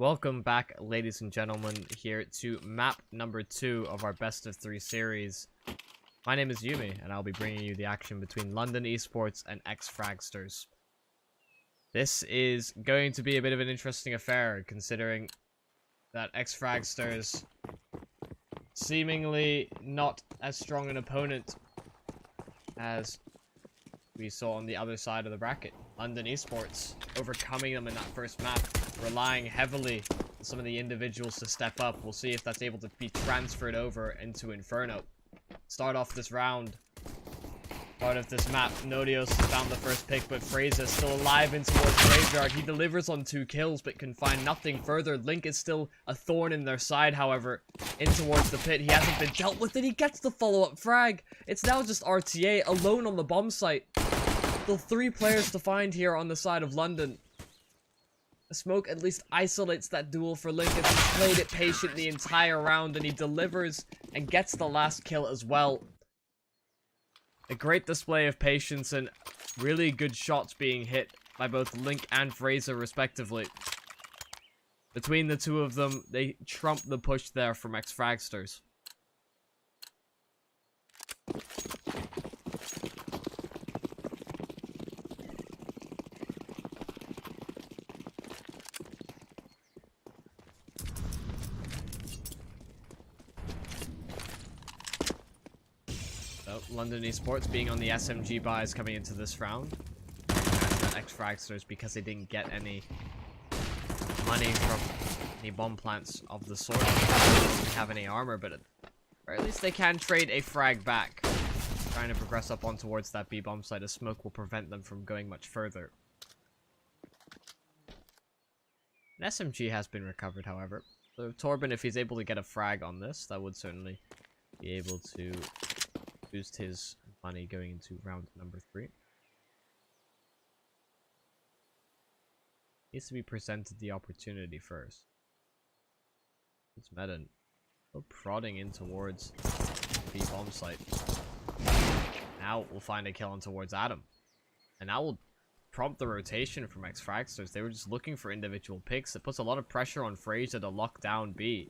Welcome back, ladies and gentlemen, here to map number 2 of our best of 3 series. My name is Yumi, and I'll be bringing you the action between London Esports and Ex-Fragsters. This is going to be a bit of an interesting affair, considering that Ex-Fragsters seemingly not as strong an opponent as we saw on the other side of the bracket. London Esports overcoming them in that first map, relying heavily on some of the individuals to step up. We'll see if that's able to be transferred over into Inferno. Start off this round. Part of this map, Nodios has found the first pick, but Fraser still alive in towards Graveyard. He delivers on 2 kills, but can find nothing further. Link is still a thorn in their side, however, in towards the pit. He hasn't been dealt with, and he gets the follow-up frag. It's now just RTA alone on the bomb site. Still 3 players to find here on the side of London. The smoke at least isolates that duel for Link as he's played it patient the entire round, and he delivers and gets the last kill as well. A great display of patience and really good shots being hit by both Link and Fraser respectively. Between the two of them, they trump the push there from Ex-Fragsters. London Esports being on the SMG buys coming into this round. Ex-Fragsters, because they didn't get any money from any bomb plants of the sort. They didn't have any armor, but or at least they can trade a frag back. Trying to progress up on towards that B bomb site. A smoke will prevent them from going much further. An SMG has been recovered, however. So Torben, if he's able to get a frag on this, that would certainly be able to boost his money going into round number 3. Needs to be presented the opportunity first. It's Medan. Still prodding in towards the bomb site. Now we'll find a kill on towards Adam. And that will prompt the rotation from Ex-Fragsters. They were just looking for individual picks. It puts a lot of pressure on Fraser to lock down B.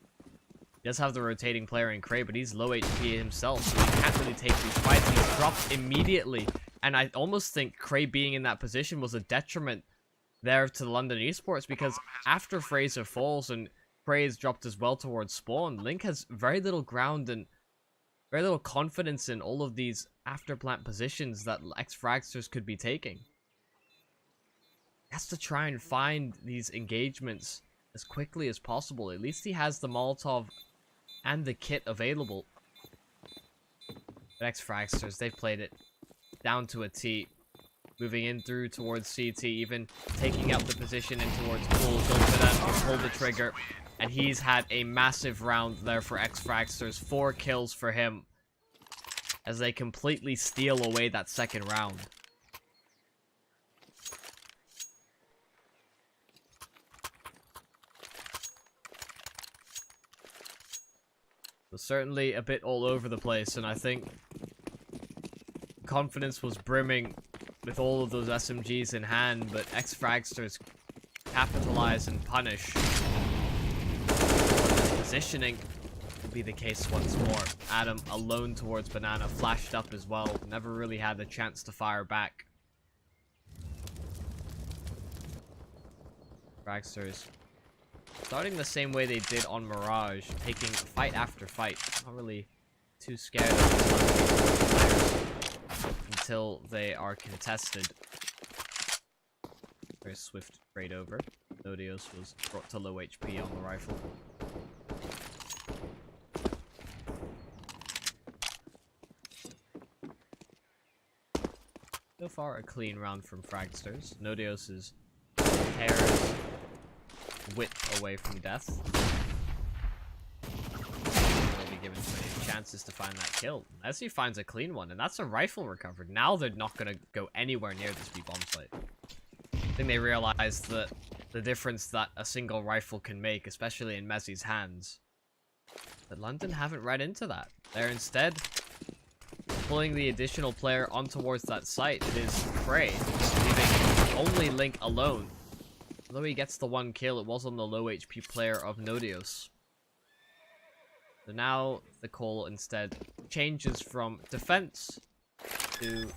He does have the rotating player in Cray, but he's low HP himself, so he can't really take these fights. He's dropped immediately, and I almost think Cray being in that position was a detriment there to London Esports, because after Fraser falls and Cray is dropped as well towards spawn, Link has very little ground and very little confidence in all of these after-plant positions that Ex-Fragsters could be taking. He has to try and find these engagements as quickly as possible. At least he has the Molotov and the kit available. But Ex-Fragsters, they've played it down to a T. Moving in through towards CT, even taking up the position in towards Pool. Go for that, pull the trigger. And he's had a massive round there for Ex-Fragsters. 4 kills for him as they completely steal away that second round. Certainly a bit all over the place, and I think confidence was brimming with all of those SMGs in hand, but Ex-Fragsters capitalize and punish. Positioning will be the case once more. Adam alone towards Banana, flashed up as well, never really had the chance to fire back. Fragsters starting the same way they did on Mirage, taking fight after fight. Not really too scared of players until they are contested. Very swift trade over. Nodios was brought to low HP on the rifle. So far, a clean round from Fragsters. Nodios' hairs width away from death. Will be given too many chances to find that kill. As he finds a clean one, and that's a rifle recovered. Now they're not going to go anywhere near this B bomb site. I think they realize that the difference that a single rifle can make, especially in Mezzi's hands. But London haven't read into that. They're instead pulling the additional player on towards that site. It is Cray, leaving only Link alone. Although he gets the one kill, it was on the low HP player of Nodios. So now the call instead changes from defense to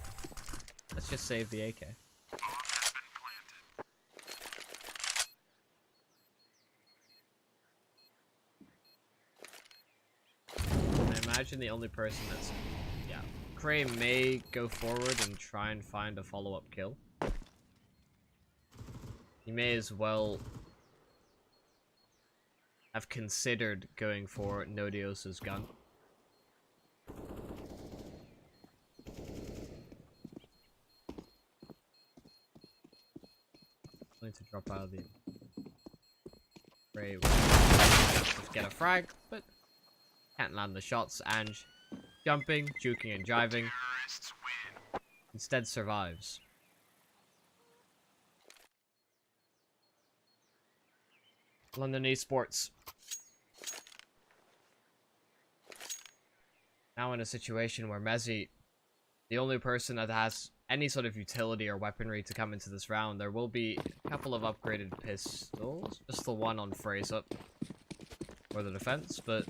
let's just save the AK. I imagine the only person that's... yeah. Cray may go forward and try and find a follow-up kill. He may as well have considered going for Nodios' gun. Going to drop out of the... Cray will get a frag, but can't land the shots. Ange jumping, juking and jiving. Instead survives. London Esports. Now in a situation where Mezzi, the only person that has any sort of utility or weaponry to come into this round, there will be a couple of upgraded pistols. Just the one on Fraser for the defense, but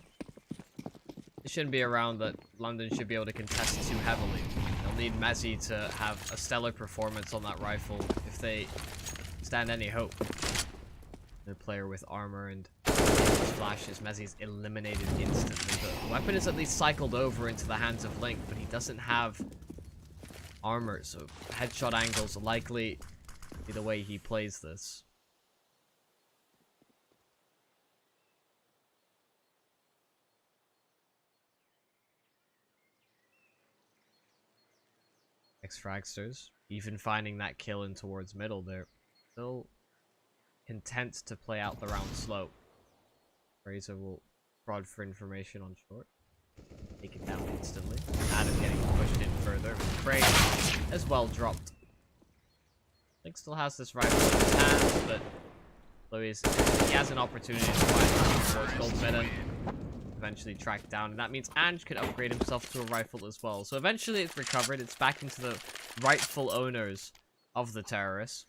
it shouldn't be a round that London should be able to contest too heavily. They'll need Mezzi to have a stellar performance on that rifle if they stand any hope. The player with armor and flashes, Mezzi's eliminated instantly. The weapon is at least cycled over into the hands of Link, but he doesn't have armor, so headshot angles likely be the way he plays this. Ex-Fragsters, even finding that kill in towards middle, they're still content to play out the round slow. Razor will prod for information on short. Take it down instantly. Adam getting pushed in further. Craig as well dropped. Link still has this rifle in his hands, but Louis, he has an opportunity to find gold midden. Eventually tracked down, and that means Ange could upgrade himself to a rifle as well. So eventually it's recovered. It's back into the rightful owners of the terrorists.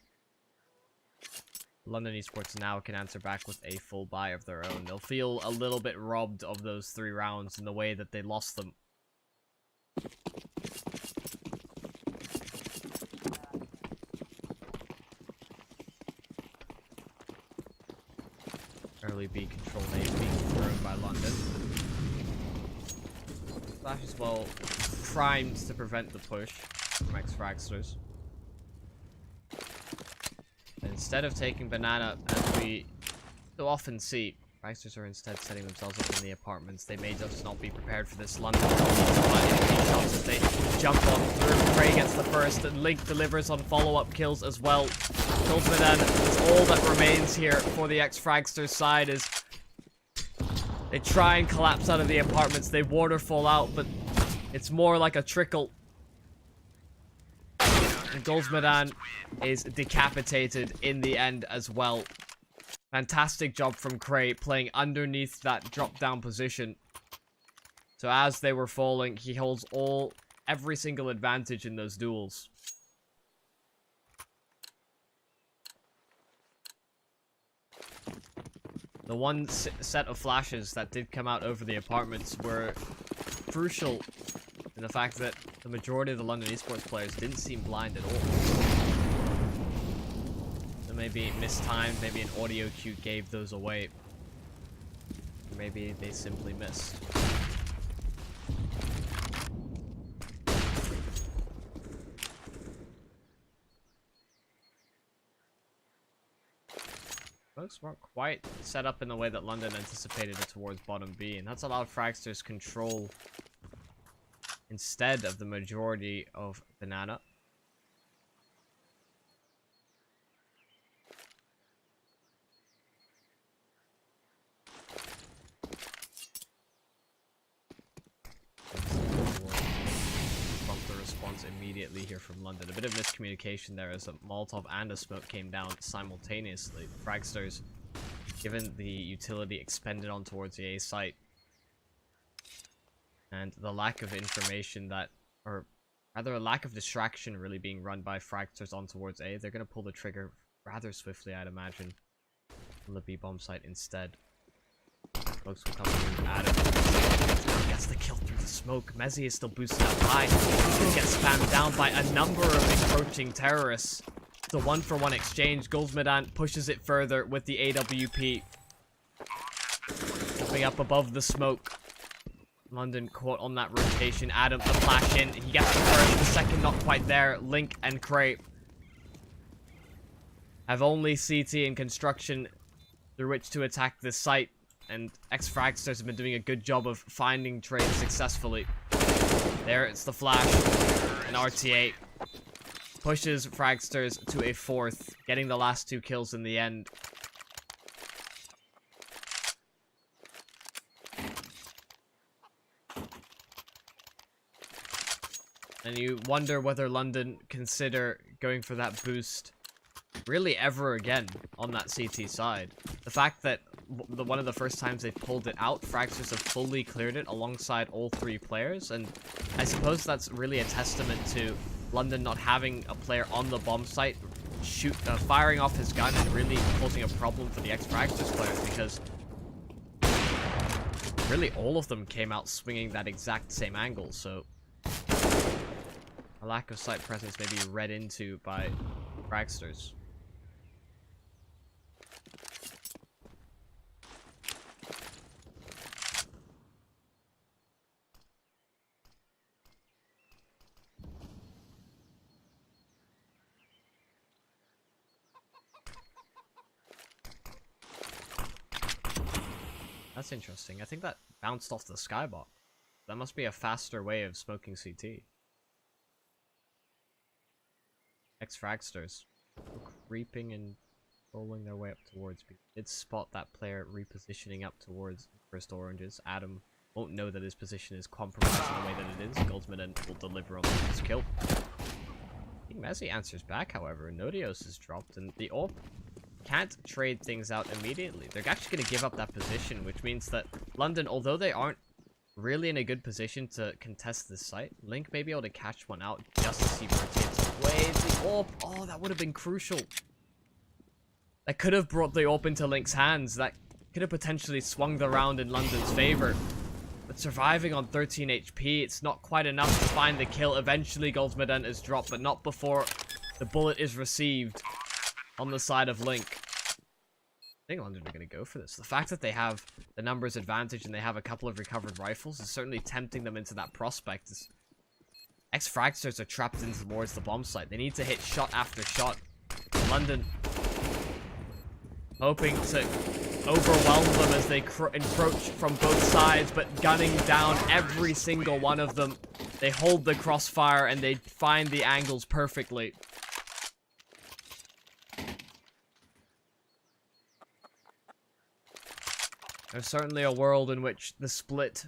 London Esports now can answer back with a full buy of their own. They'll feel a little bit robbed of those 3 rounds in the way that they lost them. Early B control nade being thrown by London. Flash as well primed to prevent the push from Ex-Fragsters. Instead of taking banana, as we so often see, Fragsters are instead setting themselves up in the apartments. They may just not be prepared for this London. Shots as they jump on through. Cray gets the first, and Link delivers on follow-up kills as well. Then is all that remains here for the Ex-Fragsters side. Is they try and collapse out of the apartments. They waterfall out, but it's more like a trickle. And Goldsmedan is decapitated in the end as well. Fantastic job from Cray playing underneath that drop-down position. So as they were falling, he holds every single advantage in those duels. The one set of flashes that did come out over the apartments were crucial in the fact that the majority of the London Esports players didn't seem blind at all. So maybe mistimed, maybe an audio cue gave those away. Or maybe they simply missed. Folks weren't quite set up in the way that London anticipated it towards bottom B, and that's allowed Fragsters control instead of the majority of banana. Bump the response immediately here from London. A bit of miscommunication there as a Molotov and a smoke came down simultaneously. Fragsters, given the utility expended on towards the A site, and the lack of information that, or rather a lack of distraction really being run by Fragsters on towards A, they're going to pull the trigger rather swiftly, I'd imagine, on the B-bomb site instead. Smokes will come through. Adam gets the kill through the smoke. Mezzi is still boosted up high. He's gonna get spammed down by a number of encroaching terrorists. It's a 1-for-1 exchange. Goldsmedan pushes it further with the AWP. Jumping up above the smoke. London caught on that rotation. Adam, the flash in. He gets the first, the second not quite there. Link and Cray have only CT and construction through which to attack this site. And Ex-Fragsters have been doing a good job of finding trades successfully. There, it's the flash. And RTA pushes Fragsters to a 4th, getting the last 2 kills in the end. And you wonder whether London consider going for that boost really ever again on that CT side. The fact that one of the first times they've pulled it out, Fragsters have fully cleared it alongside all 3 players, and I suppose that's really a testament to London not having a player on the bomb site firing off his gun and really causing a problem for the Ex-Fragsters players, because really all of them came out swinging that exact same angle, so a lack of site presence may be read into by Fragsters. That's interesting. I think that bounced off the skybox. That must be a faster way of smoking CT. Ex-Fragsters creeping and rolling their way up towards B. Did spot that player repositioning up towards first oranges. Adam won't know that his position is compromised in the way that it is. Goldsman will deliver on his kill. I think Mezzi answers back, however. Nodios is dropped, and the AWP can't trade things out immediately. They're actually going to give up that position, which means that London, although they aren't really in a good position to contest this site, Link may be able to catch one out just as he rotates away. The AWP, oh, that would have been crucial. That could have brought the AWP into Link's hands. That could have potentially swung the round in London's favor. But surviving on 13 HP, it's not quite enough to find the kill. Eventually, Goldsmedan is dropped, but not before the bullet is received on the side of Link. I think London are going to go for this. The fact that they have the numbers advantage and they have a couple of recovered rifles is certainly tempting them into that prospect. Ex-Fragsters are trapped in towards the bomb site. They need to hit shot after shot. London hoping to overwhelm them as they encroach from both sides, but gunning down every single one of them. They hold the crossfire and they find the angles perfectly. There's certainly a world in which the split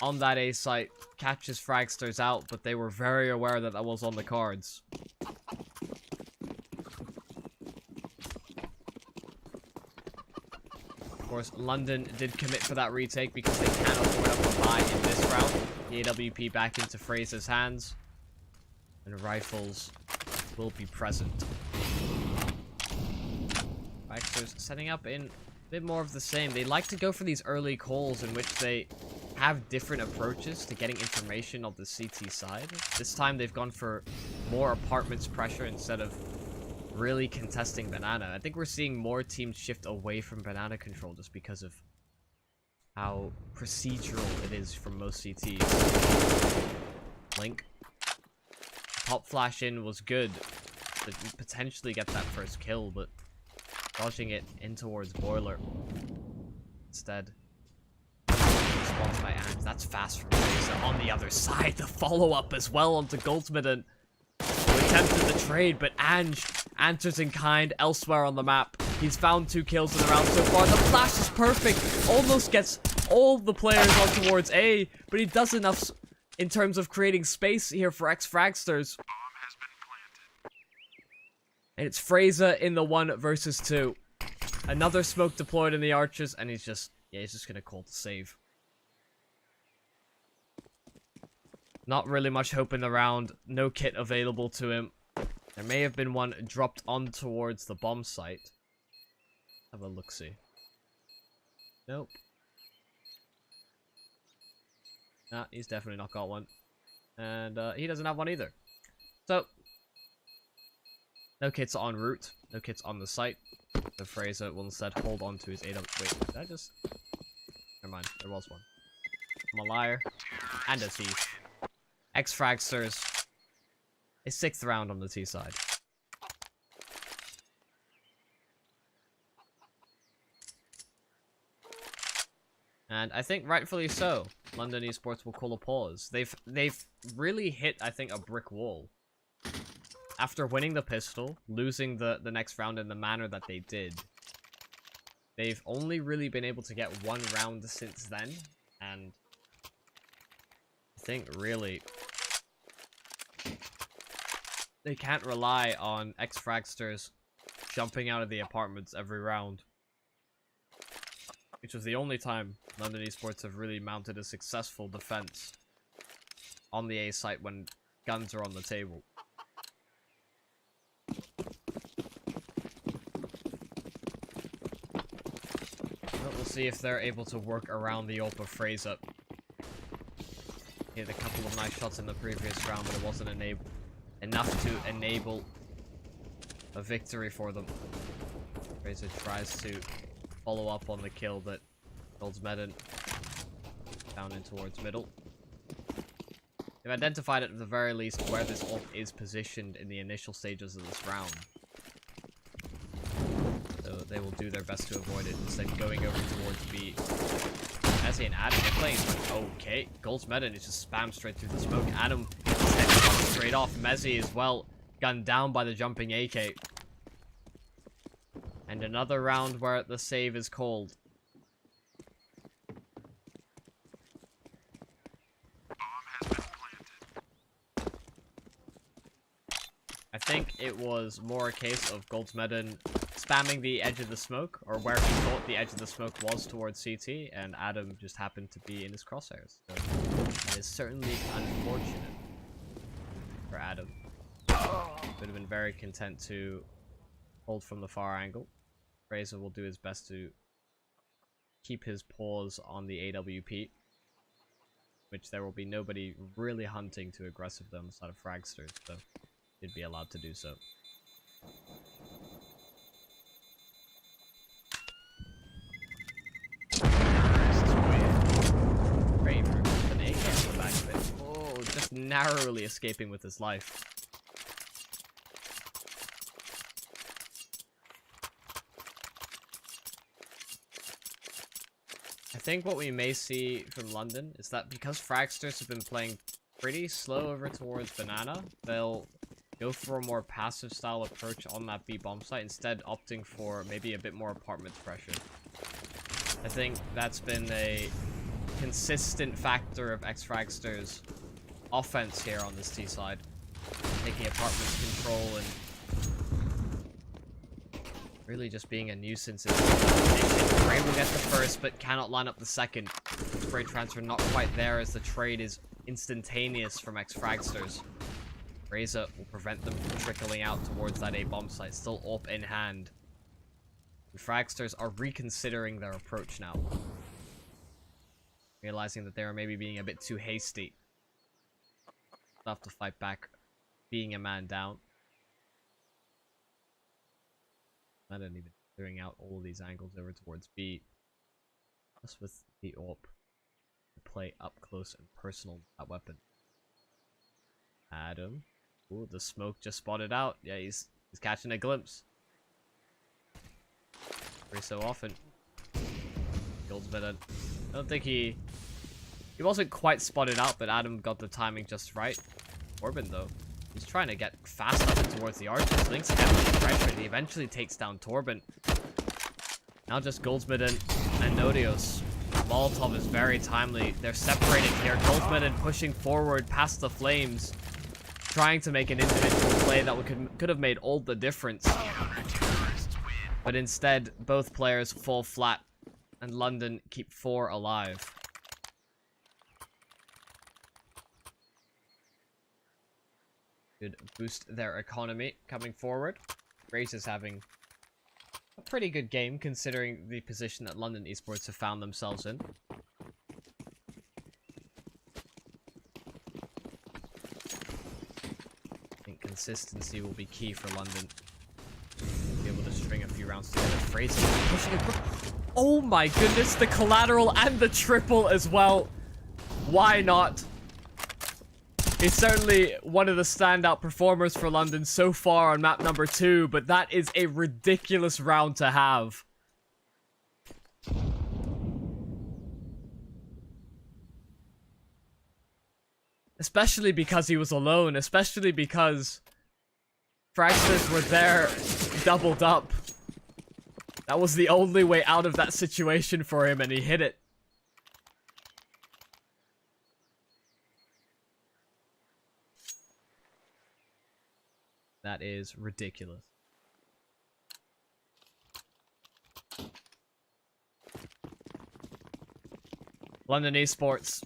on that A site catches Fragsters out, but they were very aware that that was on the cards. Of course, London did commit for that retake because they can't afford up a buy in this round. The AWP back into Fraser's hands, and rifles will be present. Fragsters setting up in bit more of the same. They like to go for these early calls in which they have different approaches to getting information on the CT side. This time they've gone for more apartments pressure instead of really contesting banana. I think we're seeing more teams shift away from banana control just because of how procedural it is from most CTs. Link. Pop flash in was good to potentially get that first kill, but dodging it in towards Boiler instead. Response by Ange. That's fast from Fraser. On the other side, the follow-up as well onto Goldsmedan, who attempted the trade, but Ange answers in kind elsewhere on the map. He's found 2 kills in the round so far. The flash is perfect. Almost gets all the players on towards A, but he does enough in terms of creating space here for Ex-Fragsters. And it's Fraser in the 1 versus 2. Another smoke deployed in the archers, and he's just gonna call to save. Not really much hope in the round. No kit available to him. There may have been one dropped on towards the bomb site. Have a look-see. Nope. Nah, he's definitely not got one. And he doesn't have one either. So, no kits on route. No kits on the site. So Fraser will instead hold on to his 8 up. Wait, did I just... Never mind, there was one. I'm a liar. And a thief. Ex-Fragsters. A 6th round on the T side. And I think rightfully so. London Esports will call a pause. They've really hit, I think, a brick wall. After winning the pistol, losing the next round in the manner that they did, they've only really been able to get one round since then. And I think really they can't rely on Ex-Fragsters jumping out of the apartments every round. Which was the only time London Esports have really mounted a successful defense on the A site when guns are on the table. But we'll see if they're able to work around the AWP of Fraser. Hit a couple of nice shots in the previous round, but it wasn't enough to enable a victory for them. Fraser tries to follow up on the kill that Goldsmedden down in towards middle. They've identified at the very least where this AWP is positioned in the initial stages of this round. So they will do their best to avoid it, instead going over towards B. Messi and Adam are playing okay. Goldsmedden is just spammed straight through the smoke. Adam straight off. Messi as well, gunned down by the jumping AK. And another round where the save is called. I think it was more a case of Goldsmedden spamming the edge of the smoke, or where he thought the edge of the smoke was towards CT, and Adam just happened to be in his crosshairs. So that is certainly unfortunate for Adam. Would have been very content to hold from the far angle. Fraser will do his best to keep his paws on the AWP, which there will be nobody really hunting too aggressive them outside of Fragsters, so he'd be allowed to do so. Great for an AK on the back of it. Oh, just narrowly escaping with his life. I think what we may see from London is that because Fragsters have been playing pretty slow over towards Banana, they'll go for a more passive style approach on that B bomb site, instead opting for maybe a bit more apartment pressure. I think that's been a consistent factor of Ex-Fragsters' offense here on this T side. Taking apartment control and really just being a nuisance. Ray will get the first, but cannot line up the second. Spray transfer not quite there, as the trade is instantaneous from Ex-Fragsters. Razor will prevent them from trickling out towards that A bomb site, still AWP in hand. The Fragsters are reconsidering their approach now, realizing that they are maybe being a bit too hasty. They'll have to fight back, being a man down. I don't even clearing out all of these angles over towards B. Just with the AWP to play up close and personal with that weapon. Adam. Ooh, the smoke just spotted out. Yeah, he's catching a glimpse. Every so often. Goldsmedden. I don't think he wasn't quite spotted out, but Adam got the timing just right. Torben, though, he's trying to get fast up towards the archers. Links heavily pressure. He eventually takes down Torben. Now just Goldsmedden and Nodios. Molotov is very timely. They're separated here. Goldsmedden pushing forward past the flames, trying to make an individual play that could have made all the difference. But instead, both players fall flat, and London keep 4 alive. Could boost their economy coming forward. Grace is having a pretty good game considering the position that London Esports have found themselves in. I think consistency will be key for London. Be able to string a few rounds together. Fraser pushing it. Oh my goodness, the collateral and the triple as well. Why not? He's certainly one of the standout performers for London so far on map number 2, but that is a ridiculous round to have. Especially because he was alone, especially because Fragsters were there, doubled up. That was the only way out of that situation for him, and he hit it. That is ridiculous. London Esports,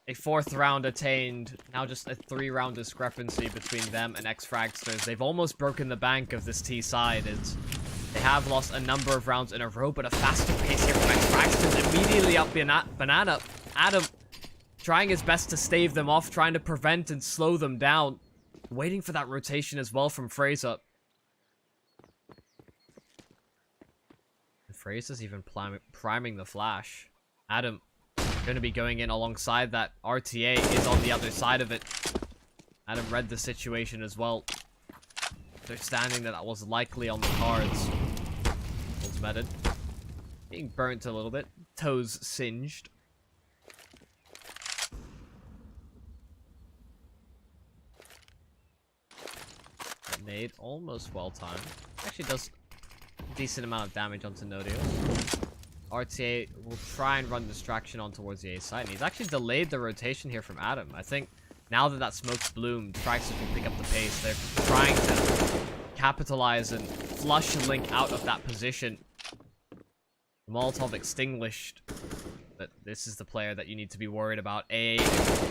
a 4th round attained. Now just a 3-round discrepancy between them and Ex-Fragsters. They've almost broken the bank of this T side. They have lost a number of rounds in a row, but a faster pace here from Ex-Fragsters. Immediately up Banana. Adam trying his best to stave them off, trying to prevent and slow them down. Waiting for that rotation as well from Fraser. Fraser's even priming the flash. Adam going to be going in alongside that. RTA is on the other side of it. Adam read the situation as well. Understanding that was likely on the cards. Ultimated. Being burnt a little bit. Toes singed. Nade almost well timed. Actually does a decent amount of damage onto Nodio. RTA will try and run distraction on towards the A side, and he's actually delayed the rotation here from Adam. I think now that smoke's bloomed, Fragsters will pick up the pace. They're trying to capitalize and flush Link out of that position. Molotov extinguished. But this is the player that you need to be worried about. A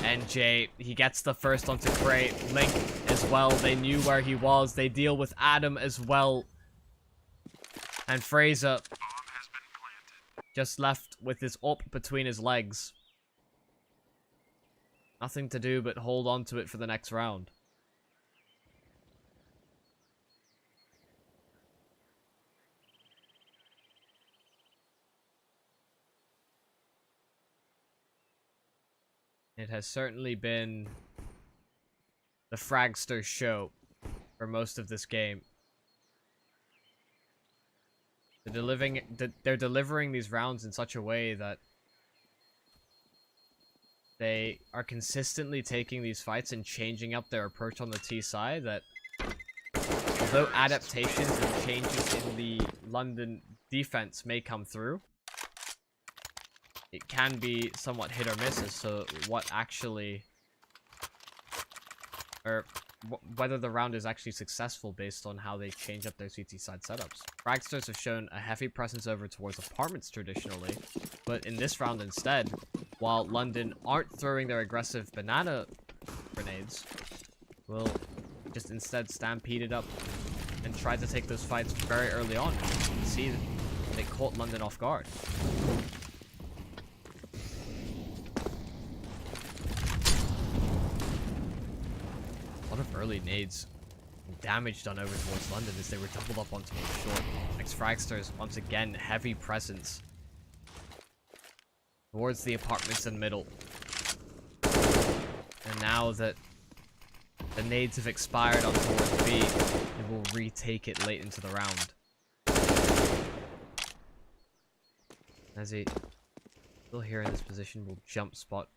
and J. He gets the first onto Cray. Link as well. They knew where he was. They deal with Adam as well. And Fraser just left with his up between his legs. Nothing to do but hold on to it for the next round. It has certainly been the Fragster show for most of this game. They're delivering these rounds in such a way that they are consistently taking these fights and changing up their approach on the T side, that although adaptations and changes in the London defense may come through, it can be somewhat hit or miss as to what actually, or whether the round is actually successful based on how they change up their CT side setups. Fragsters have shown a heavy presence over towards apartments traditionally, but in this round instead, while London aren't throwing their aggressive banana grenades, will just instead stampede it up and try to take those fights very early on. You can see that they caught London off guard. A lot of early nades, damage done over towards London as they were doubled up onto the short. Ex-Fragsters, once again, heavy presence towards the apartments in middle. And now that the nades have expired on towards B, they will retake it late into the round. As he, still here in this position, will jump spot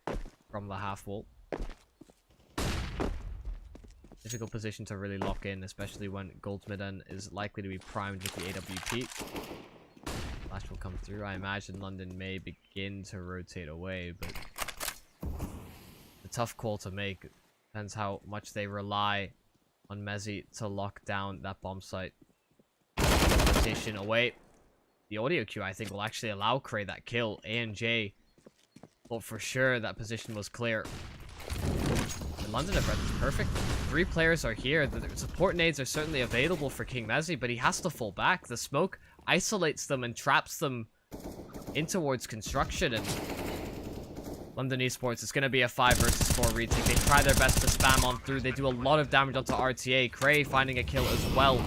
from the half wall. Difficult position to really lock in, especially when Goldsmiths is likely to be primed with the AWP. Flash will come through. I imagine London may begin to rotate away, but a tough call to make. Depends how much they rely on Mezzi to lock down that bomb site. Rotation away. The audio cue, I think, will actually allow Cray that kill. A and J thought for sure that position was clear. And London have read this perfect. 3 players are here. The support nades are certainly available for King Mezzi, but he has to fall back. The smoke isolates them and traps them in towards construction, and London Esports, it's going to be a 5 versus 4 retake. They try their best to spam on through. They do a lot of damage onto RTA. Cray finding a kill as well.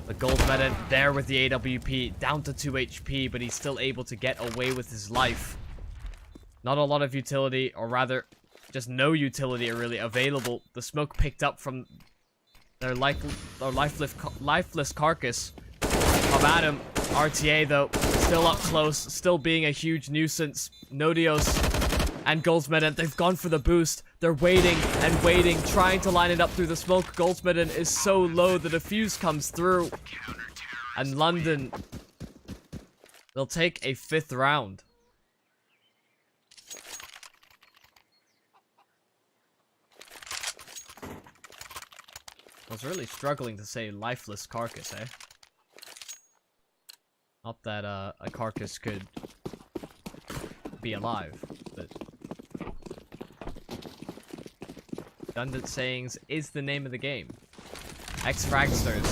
But Goldsmedon there with the AWP, down to 2 HP, but he's still able to get away with his life. Not a lot of utility, or rather, just no utility really available. The smoke picked up from their lifeless carcass of Adam. RTA, though, still up close, still being a huge nuisance. Nodios and Goldsmedon, they've gone for the boost. They're waiting and waiting, trying to line it up through the smoke. Goldsmedon is so low, the defuse comes through. And London, they'll take a 5th round. I was really struggling to say lifeless carcass, eh? Not that a carcass could be alive, but redundant sayings is the name of the game. Ex-Fragsters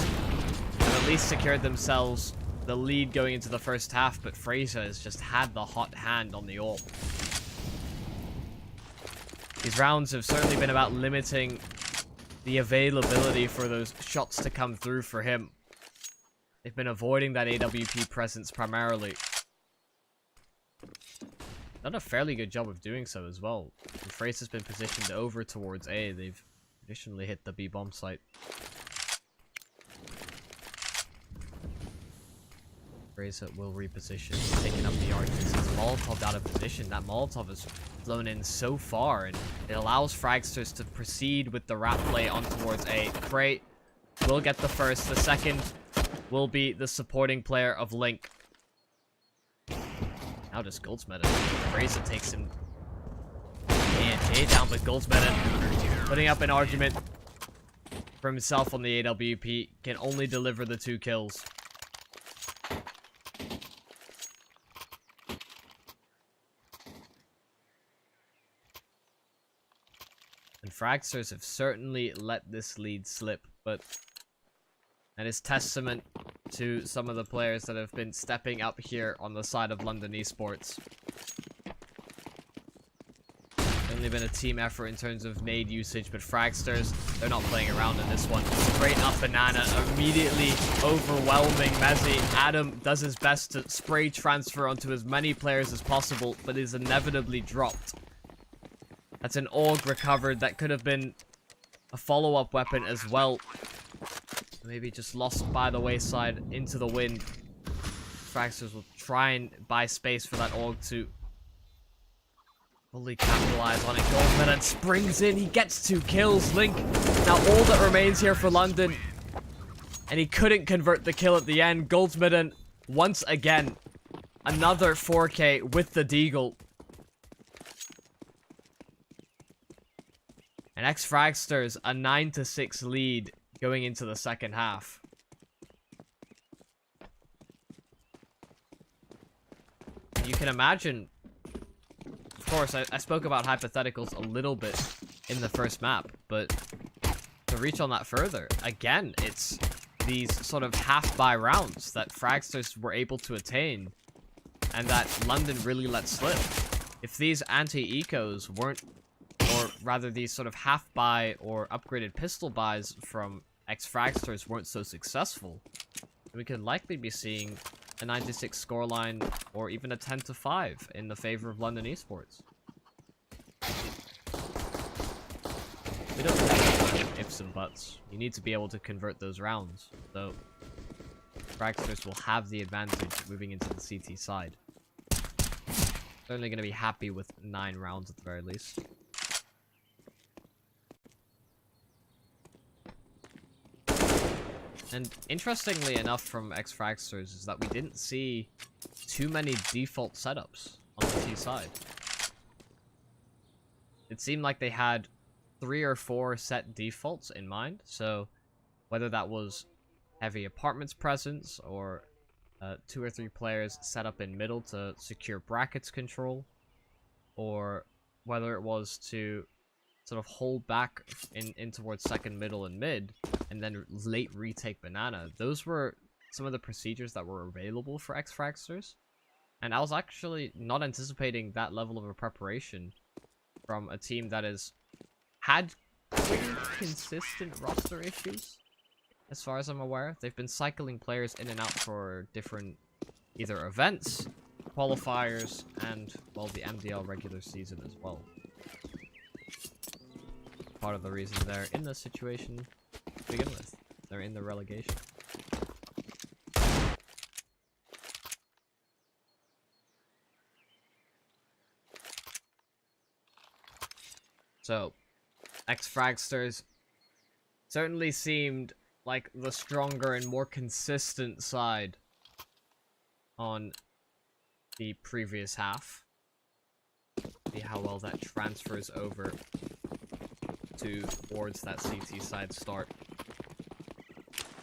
have at least secured themselves the lead going into the first half, but Fraser has just had the hot hand on the AWP. These rounds have certainly been about limiting the availability for those shots to come through for him. They've been avoiding that AWP presence primarily. Done a fairly good job of doing so as well. And Fraser's been positioned over towards A. They've traditionally hit the B bomb site. Fraser will reposition, taking up the arc. This is Molotov out of position. That Molotov has flown in so far, and it allows Fragsters to proceed with the rat play on towards A. Cray will get the first. The second will be the supporting player of Link. Now just Goldsmedon. Fraser takes him and A down, but Goldsmedon putting up an argument for himself on the AWP, can only deliver the 2 kills. And Fragsters have certainly let this lead slip, but and it's testament to some of the players that have been stepping up here on the side of London Esports. Only been a team effort in terms of nade usage, but Fragsters, they're not playing around in this one. Straight up banana, immediately overwhelming Mezzi. Adam does his best to spray transfer onto as many players as possible, but is inevitably dropped. That's an AUG recovered. That could have been a follow-up weapon as well. Maybe just lost by the wayside into the wind. Fragsters will try and buy space for that AUG to fully capitalize on it. Goldsmedon springs in. He gets 2 kills. Link, now all that remains here for London. And he couldn't convert the kill at the end. Goldsmedon, once again, another 4K with the Deagle. And Ex-Fragsters, a 9-6 lead going into the second half. You can imagine, of course, I spoke about hypotheticals a little bit in the first map, but to reach on that further, again, it's these sort of half-buy rounds that Fragsters were able to attain, and that London really let slip. If these anti-ecos weren't, or rather these sort of half-buy or upgraded pistol buys from Ex-Fragsters weren't so successful, we could likely be seeing a 96 scoreline or even a 10-5 in the favor of London Esports. We don't have ifs and buts. You need to be able to convert those rounds, so Fragsters will have the advantage moving into the CT side. Certainly going to be happy with 9 rounds at the very least. And interestingly enough from Ex-Fragsters is that we didn't see too many default setups on the T side. It seemed like they had 3 or 4 set defaults in mind, so whether that was heavy apartments presence or 2 or 3 players set up in middle to secure brackets control, or whether it was to sort of hold back in towards second, middle, and mid, and then late retake banana. Those were some of the procedures that were available for Ex-Fragsters, and I was actually not anticipating that level of a preparation from a team that has had pretty consistent roster issues, as far as I'm aware. They've been cycling players in and out for different either events, qualifiers, and, well, the MDL regular season as well. Part of the reason they're in this situation to begin with. They're in the relegation. So, Ex-Fragsters certainly seemed like the stronger and more consistent side on the previous half. See how well that transfers over towards that CT side start.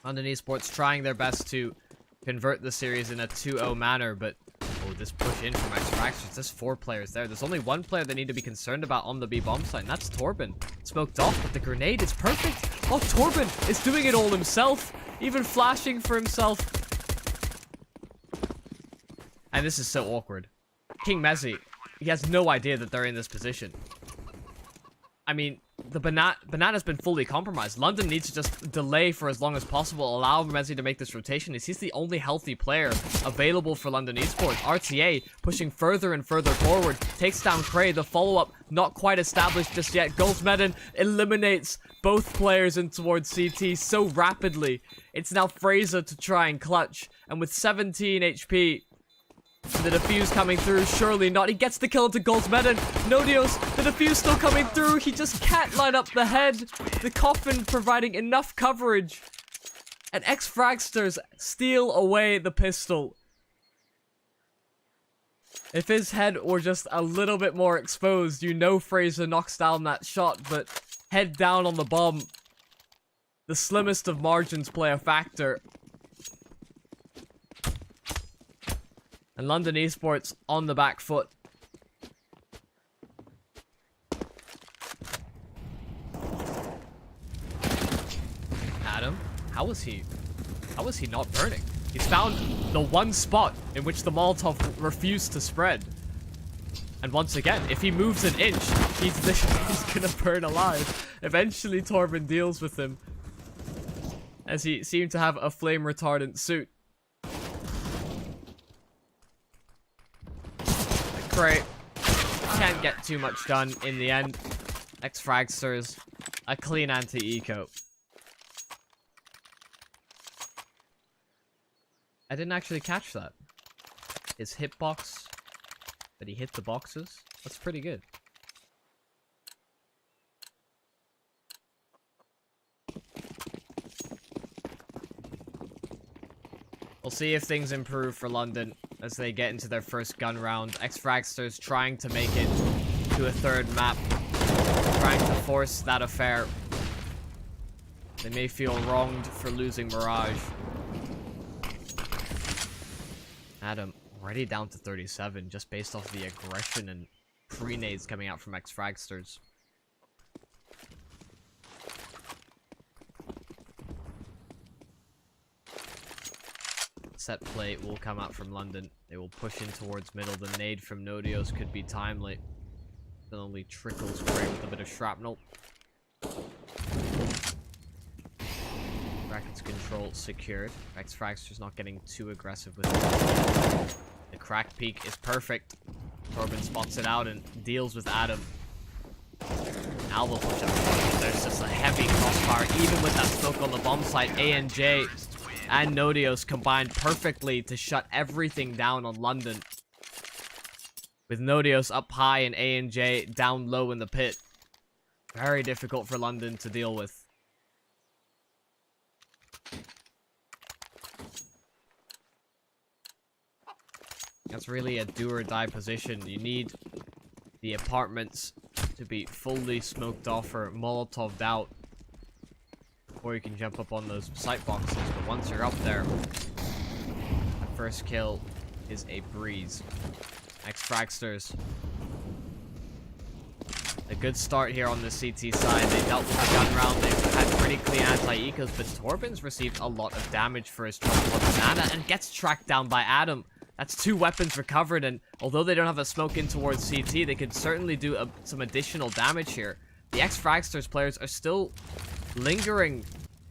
London Esports trying their best to convert the series in a 2-0 manner, but oh, this push in from Ex-Fragsters. There's 4 players there. There's only 1 player they need to be concerned about on the B bomb site, and that's Torben. Smoked off, but the grenade is perfect. Oh, Torben is doing it all himself, even flashing for himself. And this is so awkward. King Mezzi, he has no idea that they're in this position. I mean, the banana's been fully compromised. London needs to just delay for as long as possible, allow Mezzi to make this rotation. He's the only healthy player available for London Esports. RTA pushing further and further forward, takes down Cray. The follow-up not quite established just yet. Goldsmedden eliminates both players in towards CT so rapidly. It's now Fraser to try and clutch, and with 17 HP, the defuse coming through, surely not. He gets the kill into Goldsmedden. Nodios, the defuse still coming through. He just can't line up the head. The coffin providing enough coverage. And Ex-Fragsters steal away the pistol. If his head were just a little bit more exposed, you know Fraser knocks down that shot, but head down on the bomb. The slimmest of margins play a factor. And London Esports on the back foot. Adam, how was he not burning? He's found the one spot in which the Molotov refused to spread. And once again, if he moves an inch, he's gonna burn alive. Eventually Torben deals with him, as he seemed to have a flame retardant suit. Great. Can't get too much done in the end. Ex-Fragsters, a clean anti-eco. I didn't actually catch that. His hitbox, that he hit the boxes, that's pretty good. We'll see if things improve for London as they get into their first gun round. Ex-Fragsters trying to make it to a third map. Trying to force that affair. They may feel wronged for losing Mirage. Adam, already down to 37 just based off the aggression and pre-nades coming out from Ex-Fragsters. Set play will come out from London. They will push in towards middle. The nade from Nodios could be timely. It only trickles away with a bit of shrapnel. Brackets control secured. Ex-Fragsters not getting too aggressive with it. The crack peek is perfect. Torben spots it out and deals with Adam. Alba push up. There's just a heavy crossfire. Even with that smoke on the bomb site, ANJ and Nodios combined perfectly to shut everything down on London. With Nodios up high and ANJ down low in the pit. Very difficult for London to deal with. That's really a do or die position. You need the apartments to be fully smoked off or Molotoved out, or you can jump up on those sight boxes. But once you're up there, the first kill is a breeze. Ex-Fragsters A good start here on the CT side. They dealt with the gun round. They've had pretty clean anti-ecos, but Torben's received a lot of damage for his trouble on Banana and gets tracked down by Adam. That's 2 weapons recovered, and although they don't have a smoke in towards CT, they could certainly do some additional damage here. The Ex-Fragsters players are still lingering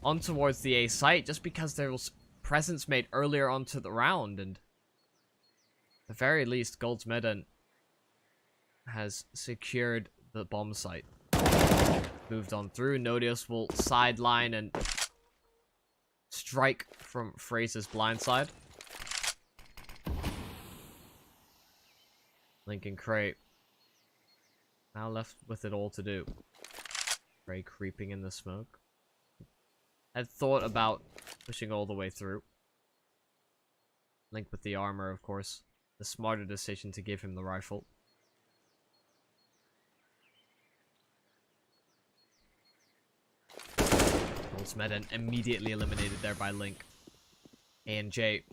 on towards the A site just because there was presence made earlier onto the round, and at the very least, Goldsmedden has secured the bomb site. Moved on through. Nodius will sideline and strike from Fraser's blindside. Lincoln Cray now left with it all to do. Cray creeping in the smoke. Had thought about pushing all the way through. Link with the armor, of course. The smarter decision to give him the rifle. Goldsmedden immediately eliminated there by Link. A&J,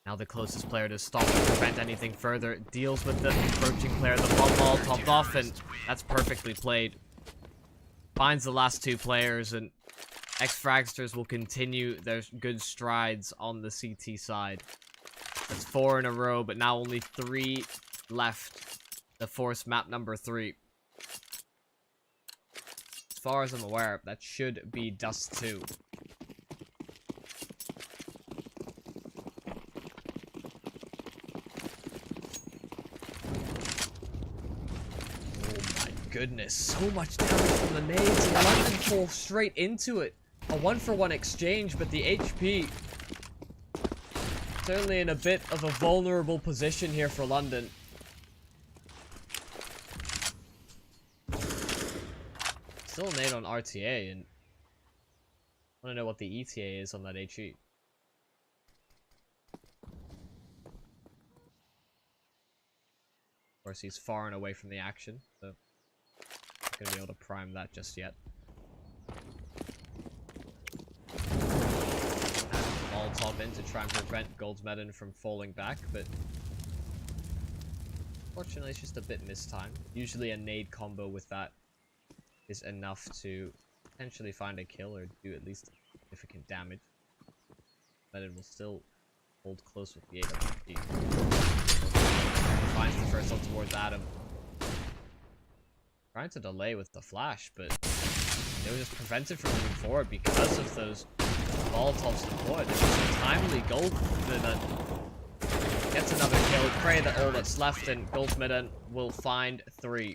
now the closest player to stop and prevent anything further, deals with the approaching player. The bomb ball topped off, and that's perfectly played. Finds the last 2 players, and Ex-Fragsters will continue their good strides on the CT side. That's 4 in a row, but now only 3 left to force map number 3. As far as I'm aware, that should be Dust 2. Oh my goodness, so much damage from the nades, and London fall straight into it. A 1-for-1 exchange, but the HP certainly in a bit of a vulnerable position here for London. Still a nade on RTA, and I want to know what the ETA is on that HE. Of course, he's far and away from the action, so not going to be able to prime that just yet. Molotov in to try and prevent Goldsmedden from falling back, but unfortunately it's just a bit mistimed. Usually a nade combo with that is enough to potentially find a kill or do at least significant damage. But it will still hold close with the AWP. Finds the first one towards Adam. Trying to delay with the flash, but it was just prevented from moving forward because of those Molotovs deployed. It was a timely Goldsmedden gets another kill. Pray that all that's left, and Goldsmedden will find 3.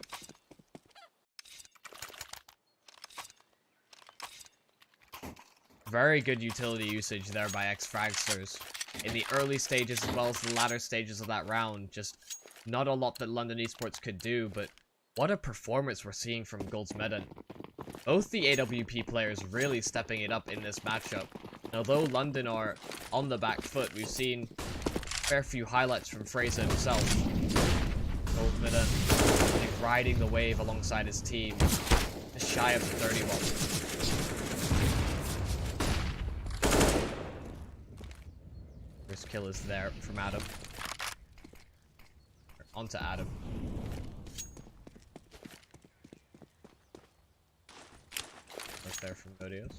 Very good utility usage there by Ex-Fragsters. In the early stages as well as the latter stages of that round, just not a lot that London Esports could do, but what a performance we're seeing from Goldsmedden. Both the AWP players really stepping it up in this matchup. And although London are on the back foot, we've seen a fair few highlights from Fraser himself. Goldsmedden, I think, riding the wave alongside his team, just shy of the 31. First kill is there from Adam. Onto Adam. Right there from Nodios.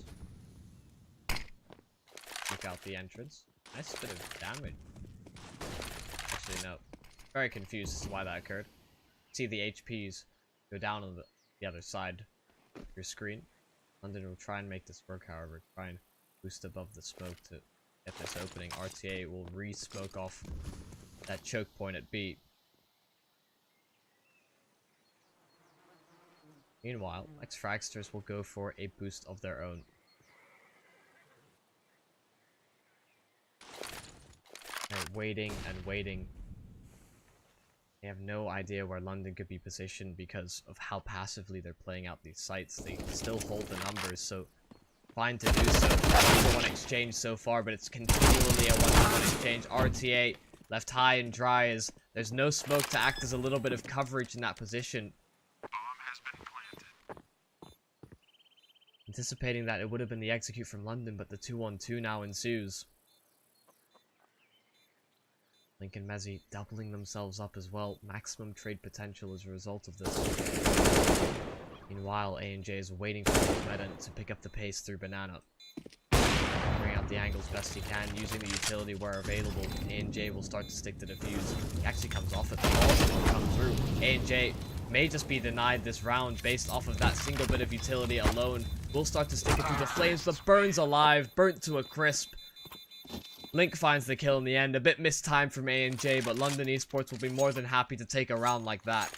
Look out the entrance. Nice bit of damage. Actually, no. Very confused as to why that occurred. See the HPs go down on the other side of your screen. London will try and make this work, however. Try and boost above the smoke to get this opening. RTA will re-smoke off that choke point at B. Meanwhile, Ex-Fragsters will go for a boost of their own. They're waiting and waiting. They have no idea where London could be positioned because of how passively they're playing out these sites. They still hold the numbers, so fine to do so. 1-for-1 exchange so far, but it's continually a 1-for-1 exchange. RTA left high and dry as there's no smoke to act as a little bit of coverage in that position. Anticipating that it would have been the execute from London, but the 2-1-2 now ensues. Link and Mezzy doubling themselves up as well. Maximum trade potential as a result of this. Meanwhile, A&J is waiting for Meta to pick up the pace through Banana. Bring out the angles best he can, using the utility where available. A&J will start to stick to the fuse. He actually comes off it, but also will come through. A&J may just be denied this round based off of that single bit of utility alone. Will start to stick it through the flames, but burns alive, burnt to a crisp. Link finds the kill in the end. A bit mistimed from A&J, but London Esports will be more than happy to take a round like that.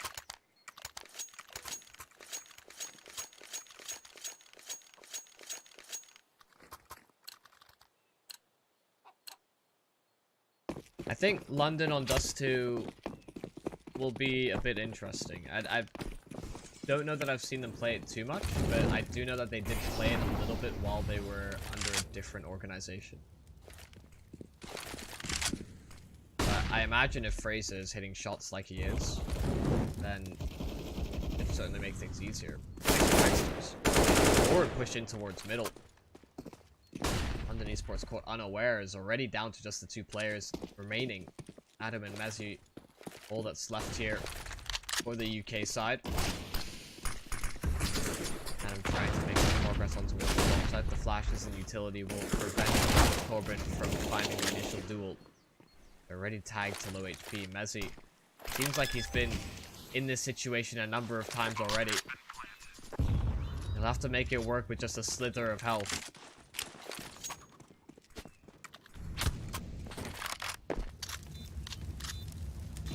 I think London on Dust 2 will be a bit interesting. I don't know that I've seen them play it too much, but I do know that they did play it a little bit while they were under a different organization. I imagine if Fraser is hitting shots like he is, then it would certainly make things easier. Or push in towards middle. London Esports caught unaware is already down to just the 2 players remaining. Adam and Mezzy, all that's left here for the UK side. Adam trying to make some progress on towards the bomb side. The flashes and utility will prevent Corbin from finding the initial duel. They're already tagged to low HP. Mezzy seems like he's been in this situation a number of times already. He'll have to make it work with just a slither of health.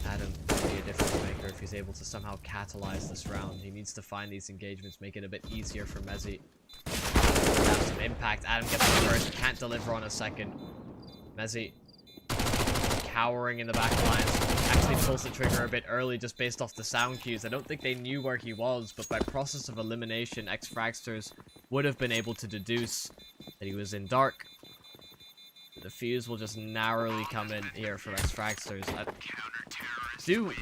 Adam will be a difference maker if he's able to somehow catalyze this round. He needs to find these engagements, make it a bit easier for Mezzy. Have some impact. Adam gets the first, can't deliver on a second. Mezzy cowering in the back lines, actually pulls the trigger a bit early just based off the sound cues. I don't think they knew where he was, but by process of elimination, Ex-Fragsters would have been able to deduce that he was in dark. The fuse will just narrowly come in here for Ex-Fragsters. I do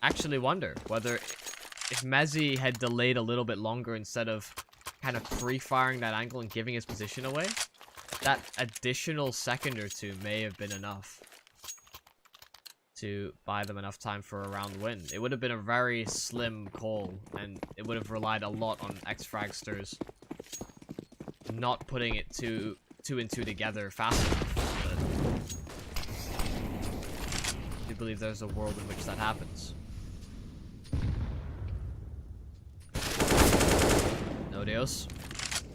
actually wonder whether if Mezzy had delayed a little bit longer instead of kind of pre-firing that angle and giving his position away, that additional second or 2 may have been enough to buy them enough time for a round win. It would have been a very slim call, and it would have relied a lot on Ex-Fragsters not putting it two and two together fast enough. But I do believe there's a world in which that happens. No Dios.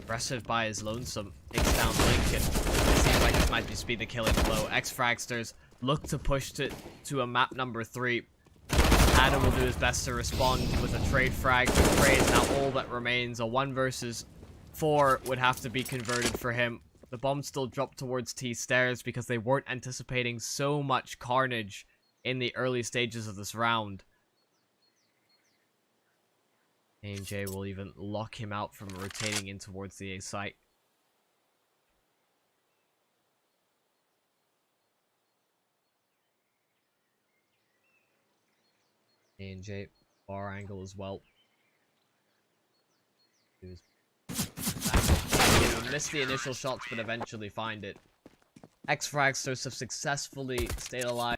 Aggressive by his lonesome. Takes down Lincoln. It seems like this might just be the killing blow. Ex-Fragsters look to push to a map number 3. Adam will do his best to respond with a trade frag. The trade is now all that remains. A 1 versus 4 would have to be converted for him. The bomb still dropped towards T stairs because they weren't anticipating so much carnage in the early stages of this round. A&J will even lock him out from rotating in towards the A site. A&J bar angle as well. Missed the initial shots, but eventually find it. Ex-Fragsters have successfully stayed alive.